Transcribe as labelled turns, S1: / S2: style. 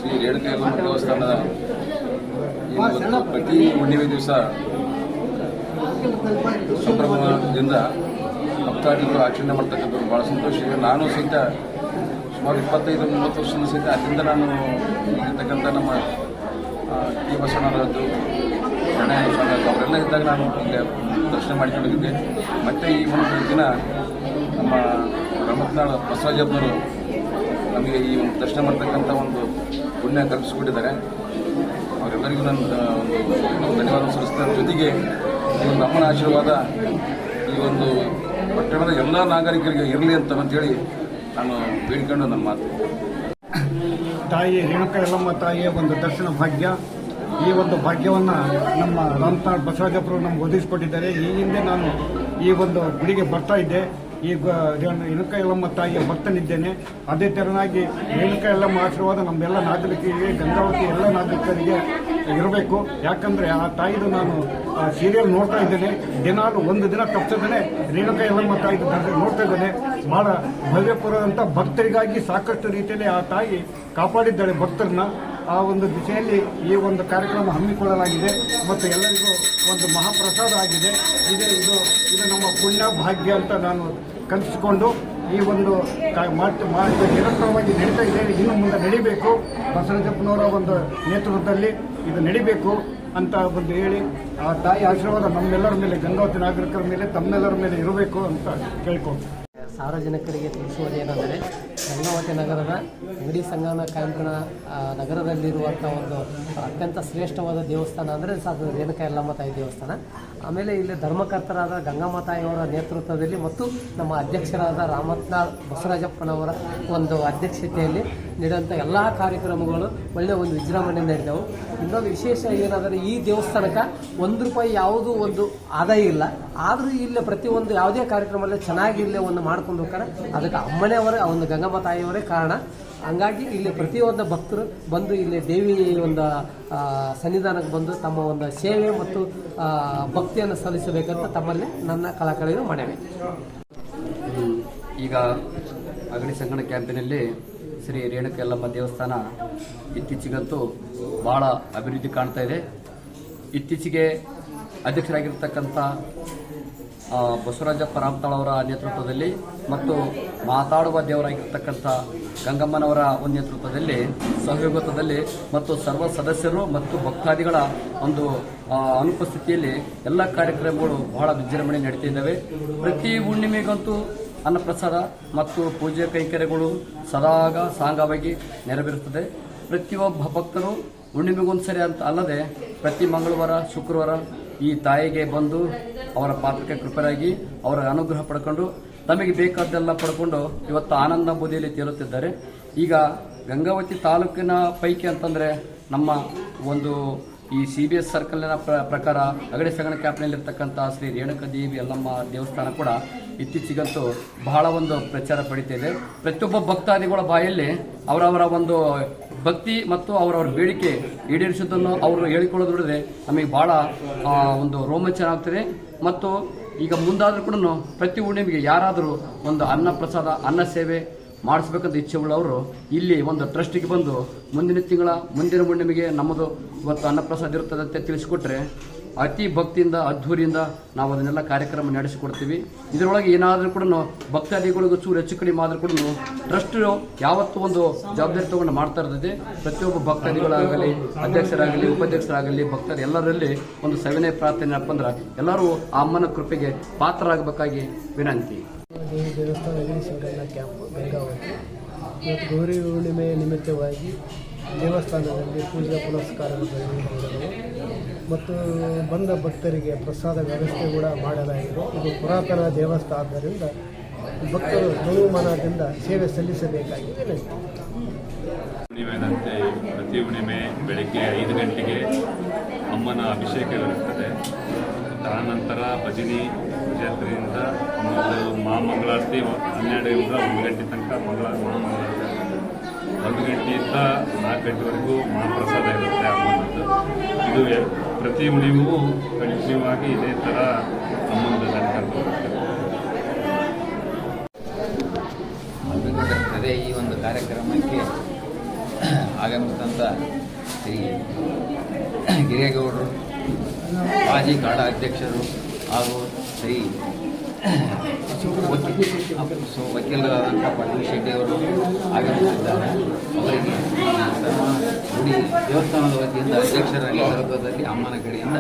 S1: ಶ್ರೀ ರೇಣುಕಾ ಯಲ್ಲಮ್ಮ ದೇವಸ್ಥಾನದ ಪ್ರತಿ ಹುಣ್ಣಿಮೆ ದಿವಸ ಸಂಭ್ರಮದಿಂದ ಭಕ್ತಾದಿಗಳು ಆಚರಣೆ ಮಾಡ್ತಕ್ಕಂಥದ್ದು ಭಾಳ ಸಂತೋಷ ಇದೆ. ನಾನು ಸಹಿತ ಸುಮಾರು 25-30 ವರ್ಷದಿಂದ ಸಹಿತ ಅಲ್ಲಿಂದ ನಾನು ಇರ್ತಕ್ಕಂಥ ನಮ್ಮ ಟಿ ಬಸವಣ್ಣರದ್ದು ಅವರೆಲ್ಲ ಇದ್ದಾಗ ನಾನು ಇಲ್ಲಿ ದರ್ಶನ ಮಾಡಿಕೊಂಡಿದ್ದೆ. ಮತ್ತು ಈ ಒಂದು ದಿನ ನಮ್ಮ ರಮತ್ನಾಳ್ ಬಸವರಾಜಪ್ಪನವರು ನಮಗೆ ಈ ಒಂದು ದರ್ಶನ ಮಾಡ್ತಕ್ಕಂಥ ಒಂದು ಪುಣ್ಯ ಕಲ್ಪಿಸಿಕೊಟ್ಟಿದ್ದಾರೆ. ಅವರೆಲ್ಲರಿಗೂ ನಾನು ಒಂದು ಧನ್ಯವಾದ ಸಲ್ಲಿಸ್ತಾರೆ. ಜೊತೆಗೆ ಈ ಒಂದು ಅಮ್ಮನ ಆಶೀರ್ವಾದ ಈ ಒಂದು ಪಟ್ಟಣದ ಎಲ್ಲ ನಾಗರಿಕರಿಗೆ ಇರಲಿ ಅಂತೇಳಿ ನಾನು ಬೇಡಿಕೊಂಡು ನನ್ನ ಮಾತು.
S2: ತಾಯಿ ರೇಣುಕಾ ಯಲ್ಲಮ್ಮ ತಾಯಿಯ ಒಂದು ದರ್ಶನ ಭಾಗ್ಯ. ಈ ಒಂದು ಭಾಗ್ಯವನ್ನು ನಮ್ಮ ರಮತ್ನಾಳ್ ಬಸವರಾಜಪ್ಪರು ನಮ್ಗೆ ಒದಗಿಸಿಕೊಟ್ಟಿದ್ದಾರೆ. ಈ ಹಿಂದೆ ನಾನು ಈ ಒಂದು ಗುಡಿಗೆ ಬರ್ತಾ ಇದ್ದೆ. ಈಗ ರೇಣುಕಾ ಯಲ್ಲಮ್ಮ ತಾಯಿಯ ಭಕ್ತನಿದ್ದೇನೆ. ಅದೇ ತೆರನಾಗಿ ರೇಣುಕಾ ಯಲ್ಲಮ್ಮ ಆಶೀರ್ವಾದ ನಮ್ಮೆಲ್ಲ ನಾಗರಿಕರಿಗೆ, ಗಂಗಾವತಿ ಎಲ್ಲ ನಾಗರಿಕರಿಗೆ ಇರಬೇಕು. ಯಾಕಂದರೆ ಆ ತಾಯಿದು ನಾನು ಸೀರಿಯಲ್ ನೋಡ್ತಾ ಇದ್ದೇನೆ. ದಿನಾಲು ಒಂದು ದಿನ ತಪ್ಪಿಸದೇ ರೇಣುಕಾ ಯಲ್ಲಮ್ಮ ತಾಯಿದು ನೋಡ್ತಾ ಇದ್ದೇನೆ. ಭಾಳ ಭವ್ಯಪುರದಂಥ ಭಕ್ತರಿಗಾಗಿ ಸಾಕಷ್ಟು ರೀತಿಯಲ್ಲಿ ಆ ತಾಯಿ ಕಾಪಾಡಿದ್ದಾಳೆ ಭಕ್ತರನ್ನ. ಆ ಒಂದು ದಿಶೆಯಲ್ಲಿ ಈ ಒಂದು ಕಾರ್ಯಕ್ರಮ ಹಮ್ಮಿಕೊಳ್ಳಲಾಗಿದೆ ಮತ್ತು ಎಲ್ಲರಿಗೂ ಒಂದು ಮಹಾಪ್ರಸಾದ ಆಗಿದೆ. ಇದು ನಮ್ಮ ಪುಣ್ಯ ಭಾಗ್ಯ ಅಂತ ನಾನು ಕಲಿಸಿಕೊಂಡು ಈ ಒಂದು ನಿರಂತರವಾಗಿ ನಡೀತಾ ಇದೆ. ಇನ್ನು ಮುಂದೆ ನಡಿಬೇಕು, ಬಸವರಾಜಪ್ಪನವರ ಒಂದು ನೇತೃತ್ವದಲ್ಲಿ ಇದು ನಡಿಬೇಕು ಅಂತ ಒಂದು ಹೇಳಿ ಆ ತಾಯಿ ಆಶೀರ್ವಾದ ನಮ್ಮೆಲ್ಲರ ಮೇಲೆ, ಗಂಗಾವತಿ ನಾಗರಿಕರ ಮೇಲೆ, ತಮ್ಮೆಲ್ಲರ ಮೇಲೆ ಇರಬೇಕು ಅಂತ ಕೇಳ್ಕೊಂಡು
S3: ಸಾರ್ವಜನಿಕರಿಗೆ ತಿಳಿಸುವುದೇನೆಂದರೆ ಗಂಗಾವತಿ ನಗರದ ಅಂಗಡಿ ಸಂಗಮ ಕ್ಯಾಂಪಿನ ನಗರದಲ್ಲಿರುವಂಥ ಒಂದು ಅತ್ಯಂತ ಶ್ರೇಷ್ಠವಾದ ದೇವಸ್ಥಾನ ಅಂದರೆ ಅದು ರೇಣುಕಾ ಯಲ್ಲಮ್ಮ ತಾಯಿ ದೇವಸ್ಥಾನ. ಆಮೇಲೆ ಇಲ್ಲಿ ಧರ್ಮಕರ್ತರಾದ ಗಂಗಮ್ಮ ತಾಯಿಯವರ ನೇತೃತ್ವದಲ್ಲಿ ಮತ್ತು ನಮ್ಮ ಅಧ್ಯಕ್ಷರಾದ ರಮತ್ನಾಳ್ ಬಸವರಾಜಪ್ಪನವರ ಒಂದು ಅಧ್ಯಕ್ಷತೆಯಲ್ಲಿ ನಡೆದಂಥ ಎಲ್ಲ ಕಾರ್ಯಕ್ರಮಗಳು ಒಳ್ಳೆಯ ಒಂದು ವಿಜೃಂಭಣೆ ನಡೆದವು. ಇನ್ನೊಂದು ವಿಶೇಷ ಏನಾದರೆ ಈ ದೇವಸ್ಥಾನಕ್ಕೆ ₹1 ಯಾವುದೂ ಒಂದು ಆದಾಯ ಇಲ್ಲ. ಆದರೂ ಇಲ್ಲಿ ಪ್ರತಿಯೊಂದು ಯಾವುದೇ ಕಾರ್ಯಕ್ರಮದಲ್ಲಿ ಚೆನ್ನಾಗಿ ಇಲ್ಲೇ ಒಂದು ಮಾಡ್ಕೊಂಡು ಹೋಗ್ತಾರೆ. ಅದಕ್ಕೆ ಅಮ್ಮನೆಯವರೇ ಒಂದು ಗಂಗಮ್ಮ ತಾಯಿಯವರೇ ಕಾರಣ. ಹಂಗಾಗಿ ಇಲ್ಲಿ ಪ್ರತಿಯೊಂದು ಭಕ್ತರು ಬಂದು ಇಲ್ಲಿ ದೇವಿ ಒಂದು ಸನ್ನಿಧಾನಕ್ಕೆ ಬಂದು ತಮ್ಮ ಒಂದು ಸೇವೆ ಮತ್ತು ಭಕ್ತಿಯನ್ನು ಸಲ್ಲಿಸಬೇಕಂತ ತಮ್ಮಲ್ಲಿ ನನ್ನ ಕಳಕಳಿಯನ್ನು ಮನವಿ.
S4: ಈಗ ಅಗಡಿ ಸಂಗಣ ಕ್ಯಾಂಪಿನಲ್ಲಿ ಶ್ರೀ ರೇಣುಕಾ ಯಲ್ಲಮ್ಮ ದೇವಸ್ಥಾನ ಇತ್ತೀಚೆಗಂತೂ ಭಾಳ ಅಭಿವೃದ್ಧಿ ಕಾಣ್ತಾ ಇದೆ. ಇತ್ತೀಚೆಗೆ ಅಧ್ಯಕ್ಷರಾಗಿರ್ತಕ್ಕಂಥ ಬಸವರಾಜಪ್ಪ ರಮತ್ನಾಳ್ ಅವರ ನೇತೃತ್ವದಲ್ಲಿ ಮತ್ತು ಮಾತಾಡುವ ದೇವರಾಗಿರ್ತಕ್ಕಂಥ ಗಂಗಮ್ಮನವರ ಒಂದು ನೇತೃತ್ವದಲ್ಲಿ ಸಹಯೋಗದಲ್ಲಿ ಮತ್ತು ಸರ್ವ ಸದಸ್ಯರು ಮತ್ತು ಭಕ್ತಾದಿಗಳ ಒಂದು ಅನುಪಸ್ಥಿತಿಯಲ್ಲಿ ಎಲ್ಲ ಕಾರ್ಯಕ್ರಮಗಳು ಬಹಳ ವಿಜೃಂಭಣೆ ನಡೀತಿದ್ದಾವೆ. ಪ್ರತಿ ಹುಣ್ಣಿಮೆಗಂತೂ ಅನ್ನಪ್ರಸಾದ ಮತ್ತು ಪೂಜೆ ಕೈಂಕರ್ಯಗಳು ಸದಾಗ ಸಾಂಗವಾಗಿ ನೆರವೇರುತ್ತದೆ. ಪ್ರತಿಯೊಬ್ಬ ಭಕ್ತರು ಹುಣ್ಣಿಮೆಗೊಂದ್ಸರಿ ಅಂತ ಅಲ್ಲದೆ ಪ್ರತಿ ಮಂಗಳವಾರ, ಶುಕ್ರವಾರ ಈ ತಾಯಿಗೆ ಬಂದು ಅವರ ಪಾತ್ರಕ್ಕೆ ಕೃಪರಾಗಿ ಅವರ ಅನುಗ್ರಹ ಪಡ್ಕೊಂಡು ತಮಗೆ ಬೇಕಾದ್ದೆಲ್ಲ ಪಡ್ಕೊಂಡು ಇವತ್ತು ಆನಂದ ಬೂದಿಯಲ್ಲಿ ತೇಲುತ್ತಿದ್ದಾರೆ. ಈಗ ಗಂಗಾವತಿ ತಾಲೂಕಿನ ಪೈಕಿ ಅಂತಂದರೆ ನಮ್ಮ ಒಂದು ಈ CBS ಸರ್ಕಲ್ನ ಪ್ರಕಾರ ಅಗಡಿ ಸಂಗಣ ಕ್ಯಾಂಪ್ನಲ್ಲಿರ್ತಕ್ಕಂಥ ಶ್ರೀ ರೇಣುಕಾ ದೇವಿ ಯಲ್ಲಮ್ಮ ದೇವಸ್ಥಾನ ಕೂಡ ಇತ್ತೀಚೆಗಂತೂ ಬಹಳ ಒಂದು ಪ್ರಚಾರ ಪಡೀತಿದೆ. ಪ್ರತಿಯೊಬ್ಬ ಭಕ್ತಾದಿಗಳ ಬಾಯಲ್ಲಿ ಅವರವರ ಒಂದು ಭಕ್ತಿ ಮತ್ತು ಅವರವರ ಬೇಡಿಕೆ ಈಡೇರಿಸುವುದನ್ನು ಅವರು ಹೇಳಿಕೊಳ್ಳೋದ್ರೊಡನೆ ನಮಗೆ ಬಹಳ ಒಂದು ರೋಮಾಂಚನ ಆಗ್ತದೆ. ಮತ್ತು ಈಗ ಮುಂದಾದರೂ ಕೂಡ ಪ್ರತಿ ಹುಣ್ಣಿಮೆಗೆ ಯಾರಾದರೂ ಒಂದು ಅನ್ನ ಪ್ರಸಾದ, ಅನ್ನ ಸೇವೆ ಮಾಡಿಸ್ಬೇಕಂತ ಇಚ್ಛೆ ಉಳ್ಳವರು ಇಲ್ಲಿ ಒಂದು ಟ್ರಸ್ಟಿಗೆ ಬಂದು ಮುಂದಿನ ಹುಣ್ಣಿಮೆಗೆ ನಮ್ಮದು ಇವತ್ತು ಅನ್ನಪ್ರಸಾದ ಇರುತ್ತದೆ ಅಂತ ತಿಳಿಸಿಕೊಟ್ರೆ ಅತಿ ಭಕ್ತಿಯಿಂದ ಅದ್ಧೂರಿಯಿಂದ ನಾವು ಅದನ್ನೆಲ್ಲ ಕಾರ್ಯಕ್ರಮ ನಡೆಸಿಕೊಡ್ತೀವಿ. ಇದರೊಳಗೆ ಏನಾದರೂ ಕೂಡ ಭಕ್ತಾದಿಗಳಿಗೂ ಚೂರು ಹೆಚ್ಚು ಕಡಿಮೆ ಆದರೂ ಕೂಡ ಟ್ರಸ್ಟ್ ಯಾವತ್ತೂ ಒಂದು ಜವಾಬ್ದಾರಿ ತಗೊಂಡು ಮಾಡ್ತಾ ಇರ್ತದೆ. ಪ್ರತಿಯೊಬ್ಬ ಭಕ್ತಾದಿಗಳಾಗಲಿ, ಅಧ್ಯಕ್ಷರಾಗಲಿ, ಉಪಾಧ್ಯಕ್ಷರಾಗಲಿ, ಭಕ್ತರು ಎಲ್ಲರಲ್ಲಿ ಒಂದು ಸವಿನಯ ಪ್ರಾರ್ಥನೆ ಏನಪ್ಪ ಅಂದ್ರೆ ಎಲ್ಲರೂ ಆ ಅಮ್ಮನ ಕೃಪೆಗೆ ಪಾತ್ರರಾಗಬೇಕಾಗಿ ವಿನಂತಿ.
S3: ದೇವಿ ದೇವಸ್ಥಾನ ಅಗಡಿ ಸಂಗಮ ಕ್ಯಾಂಪ್ ಗಂಗಾವತಿ ಇವತ್ತು ಗೌರಿ ಹುಣ್ಣಿಮೆಯ ನಿಮಿತ್ತವಾಗಿ ದೇವಸ್ಥಾನದಲ್ಲಿ ಪೂಜಾ ಪುನಸ್ಕಾರಗಳು ನಡೆದವು ಮತ್ತು ಬಂದ ಭಕ್ತರಿಗೆ ಪ್ರಸಾದ ವ್ಯವಸ್ಥೆ ಕೂಡ ಮಾಡಲಾಗಿದೆ. ಇದು ಪುರಾತನ ದೇವಸ್ಥಾನ ಆದ್ದರಿಂದ ಭಕ್ತರು ಬಹುಮಾನದಿಂದ ಸೇವೆ ಸಲ್ಲಿಸಬೇಕಾಗಿದೆ.
S5: ಹುಣ್ಣಿಮೆದಂತೆ ಪ್ರತಿ ಹುಣ್ಣಿಮೆ ಬೆಳಗ್ಗೆ 5 ಗಂಟೆಗೆ ಅಮ್ಮನ ಅಭಿಷೇಕವಿರುತ್ತದೆ. ತದನಂತರ ಭಜನಿ ಜಾತ್ರೆಯಿಂದ ಮಹಾಮಂಗಳಾರತಿ 12ರಿಂದ 1 ಗಂಟೆ ತನಕ ಮಹಾಮಂಗಳಾರತಿ 1 ಗಂಟೆಯಿಂದ 4 ಗಂಟೆವರೆಗೂ ಮಹಾಪ್ರಸಾದ ಇರುತ್ತೆ ಅಮ್ಮನದ್ದು. ಇದು ಪ್ರತಿ ಹುಣ್ಣಿಮೆಗೂ ಕಂಟಿನ್ಯೂ ಆಗಿ ಇದೇ ಥರ ಅಮ್ಮನ ನಡ್ಕೊಂಡು
S6: ಅದೇ ಈ ಒಂದು ಕಾರ್ಯಕ್ರಮಕ್ಕೆ ಆಗಮಿಸಿದಂಥ ಶ್ರೀ ಗಿರಿಗೌಡರು, ಮಾಜಿ ಕಾಡ ಅಧ್ಯಕ್ಷರು ಹಾಗೂ ಶ್ರೀ ವಕೀಲರಾದಂಥ ಪಟೇಲ್ ಶೆಟ್ಟಿ ಅವರು ಆಗಮಿಸಿದ್ದಾರೆ. ಅವರಿಗೆ ನಮ್ಮ ಗುಡಿ ದೇವಸ್ಥಾನದ ವತಿಯಿಂದ ಅಧ್ಯಕ್ಷರ ನೇತೃತ್ವದಲ್ಲಿ ಅಮ್ಮನ ಕಡೆಯಿಂದ